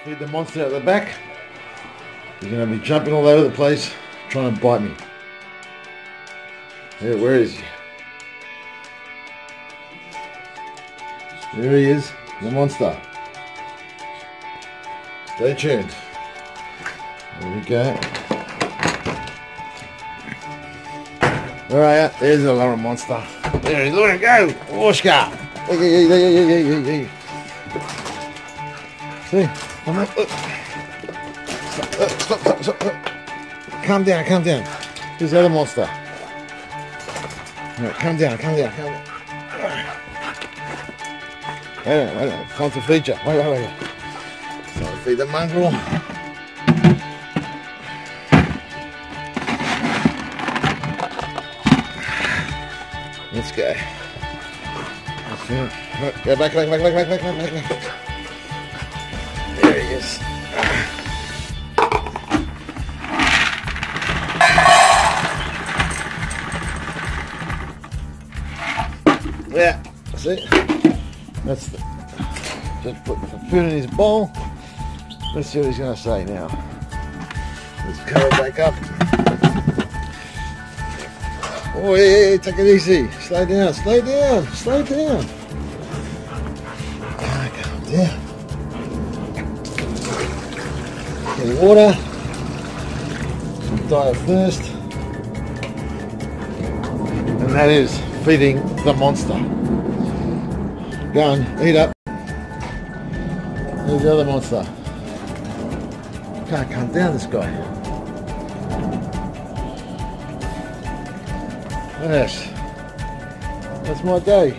Feed the monster at the back. He's going to be jumping all over the place, trying to bite me. Yeah, where is he? There he is, the monster. Stay tuned. There we go. Alright, there's the little monster. There he is, look at him go! Oscar! Hey. See? I'm up, look. Stop. Calm down. Here's the other monster. Right, calm down. Wait. Time to feed you. Wait. Time to feed the mongrel. Let's go. Go back. There he is. Yeah, see? That's the, just put the food in his bowl. Let's see what he's going to say now. Let's cover it back up. Oh, hey, take it easy. Slow down. Calm down. Get water. Some diet first. And that is feeding the monster. Go on, eat up. There's the other monster. Can't calm down, this guy. Yes. That's my day.